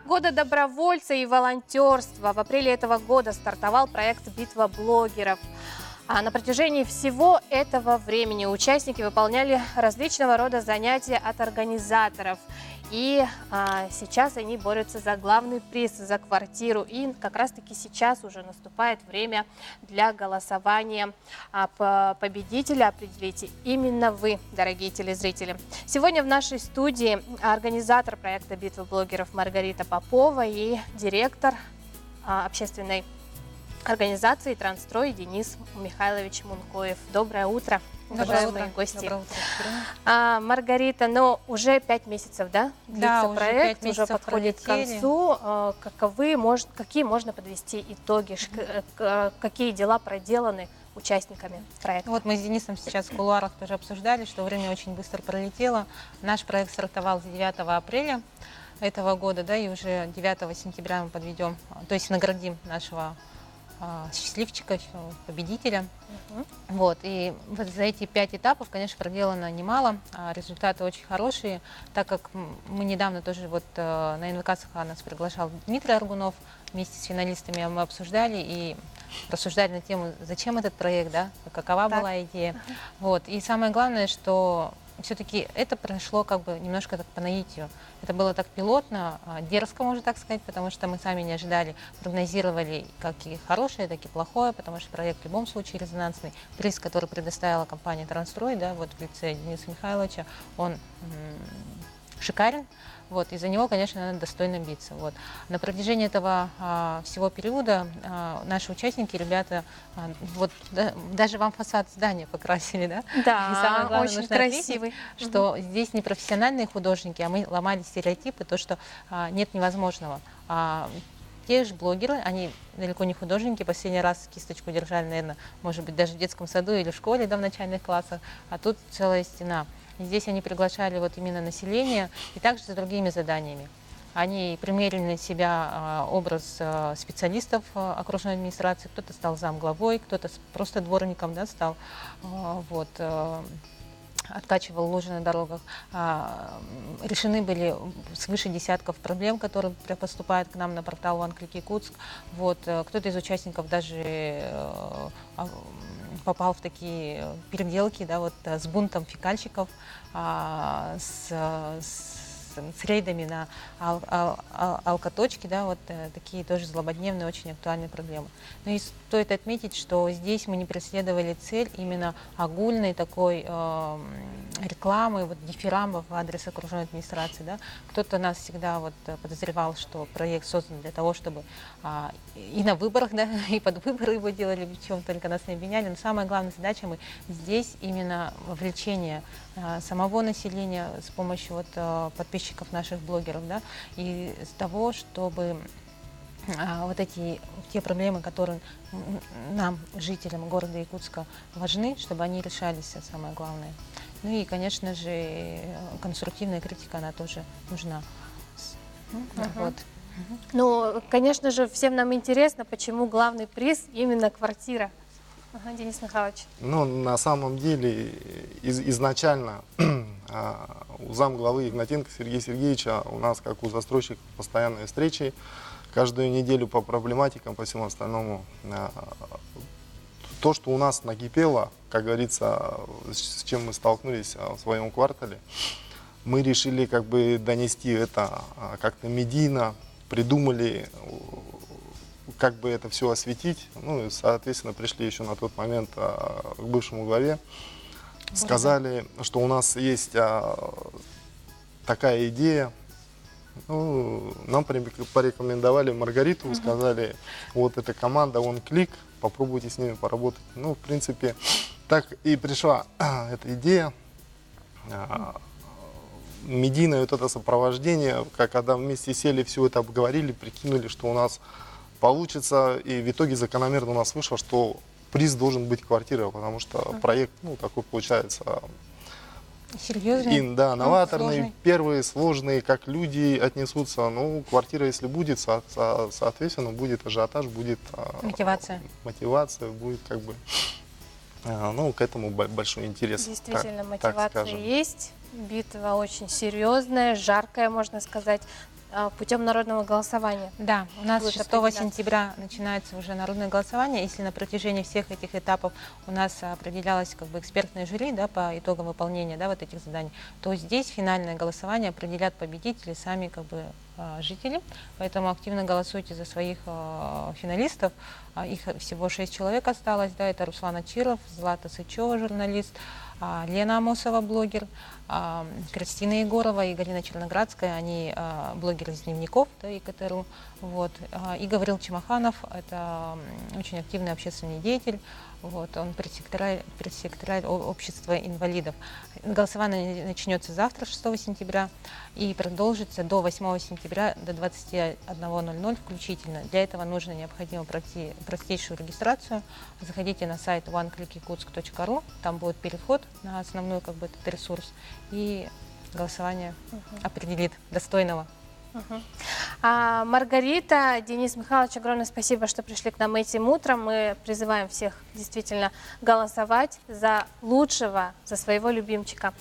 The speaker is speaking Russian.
года добровольца и волонтерства. В апреле этого года стартовал проект «Битва блогеров». А на протяжении всего этого времени участники выполняли различного рода занятия от организаторов. И сейчас они борются за главный приз, за квартиру. И как раз-таки сейчас уже наступает время для голосования. Победителя определите именно вы, дорогие телезрители. Сегодня в нашей студии организатор проекта «Битва блогеров» Маргарита Попова и директор общественной организации «Трансстрой» Денис Михайлович Мункоев. Доброе утро, уважаемые гости. Доброе утро. Маргарита, но уже 5 месяцев, да? Да, длится проект, уже подходит к пролетели. концу. Какие можно подвести итоги, какие дела проделаны участниками проекта? Вот мы с Денисом сейчас в кулуарах тоже обсуждали, что время очень быстро пролетело. Наш проект стартовал с 9 апреля этого года, да, и уже 9 сентября мы подведем, то есть наградим нашего счастливчика, победителя. Вот. И вот за эти 5 этапов, конечно, проделано немало, результаты очень хорошие, так как мы недавно тоже вот на НВК нас приглашал Дмитрий Аргунов, вместе с финалистами мы обсуждали и рассуждали на тему, зачем этот проект, да, какова была идея. Вот. И самое главное, что все-таки это прошло как бы немножко так по наитию. Это было так пилотно, дерзко, можно так сказать, потому что мы сами не ожидали, прогнозировали как и хорошее, так и плохое, потому что проект в любом случае резонансный. Приз, который предоставила компания «Трансстрой», да, вот в лице Дениса Михайловича, он шикарен. Вот, и за него, конечно, надо достойно биться. Вот. На протяжении этого всего периода наши участники, ребята, вот даже вам фасад здания покрасили, да? Да, и самое главное, очень нужно отметить, красивый. что здесь не профессиональные художники, а мы ломали стереотипы, то, что нет невозможного. Те же блогеры, они далеко не художники, последний раз кисточку держали, наверное, может быть, даже в детском саду или в школе, да, в начальных классах, а тут целая стена. И здесь они приглашали вот именно население и также с другими заданиями. Они примерили на себя образ специалистов окружной администрации, кто-то стал замглавой, кто-то просто дворником, да, стал, вот, откачивал лужи на дорогах. Решены были свыше десятков проблем, которые поступают к нам на портал OneClick Якутск. Вот, кто-то из участников даже попал в такие переделки, да, вот, с бунтом фекальщиков, с рейдами на алкоточки, да, вот такие тоже злободневные, очень актуальные проблемы. Но и стоит отметить, что здесь мы не преследовали цель именно огульной такой рекламы, вот, дифирамбов в адрес окружной администрации. Да. Кто-то нас всегда вот подозревал, что проект создан для того, чтобы и на выборах, да, и под выборы его делали, в чем только нас не обвиняли. Но самая главная задача мы здесь именно вовлечение самого населения с помощью вот подписчиков наших блогеров, да, и с того, чтобы вот те проблемы, которые нам, жителям города Якутска, важны, чтобы они решались, самое главное. Ну и, конечно же, конструктивная критика, она тоже нужна. Вот. Ну, конечно же, всем нам интересно, почему главный приз именно квартира. Денис Михайлович. Ну, на самом деле, изначально у замглавы Игнатенко Сергея Сергеевича у нас, как у застройщиков, постоянные встречи. Каждую неделю по проблематикам, по всему остальному. То, что у нас накипело, как говорится, с чем мы столкнулись в своем квартале, мы решили как бы донести это как-то медийно, придумали, как бы это все осветить. Ну и, соответственно, пришли еще на тот момент к бывшему главе. Сказали, что у нас есть такая идея. Ну, нам порекомендовали Маргариту, сказали, вот эта команда OneClick, попробуйте с ними поработать. Ну, в принципе, так и пришла эта идея. Медийное вот это сопровождение, когда вместе сели, все это обговорили, прикинули, что у нас получится, и в итоге закономерно у нас вышло, что приз должен быть квартира, потому что проект, ну, такой получается Серьезный? Да, новаторный, сложный. первые сложные, как люди отнесутся. Ну, квартира, если будет, соответственно, будет ажиотаж, будет мотивация будет как бы, ну, к этому большой интерес. Действительно, мотивация есть. Битва очень серьезная, жаркая, можно сказать. путем народного голосования. Да, у нас будет 6 определяться. сентября начинается уже народное голосование. Если на протяжении всех этих этапов у нас определялось как бы экспертное жюри, да, по итогам выполнения, да, вот этих заданий, то здесь финальное голосование определят победителей сами как бы жители. Поэтому активно голосуйте за своих финалистов. Их всего 6 человек осталось. Да, это Руслан Ачиров, Злата Сычева, журналист, Лена Амосова, блогер, Кристина Егорова и Галина Черноградская, они блогеры из дневников, да, ИКТРУ. Вот. И Гаврил Чемаханов, это очень активный общественный деятель, вот, он пресс-секретарь общества инвалидов. Голосование начнется завтра, 6 сентября, и продолжится до 8 сентября, до 21:00 включительно. Для этого необходимо пройти простейшую регистрацию. Заходите на сайт oneclickyakutsк.ru, там будет переход на основной как бы, этот ресурс, и голосование определит достойного. Маргарита, Денис Михайлович, огромное спасибо, что пришли к нам этим утром. Мы призываем всех действительно голосовать за лучшего, за своего любимчика.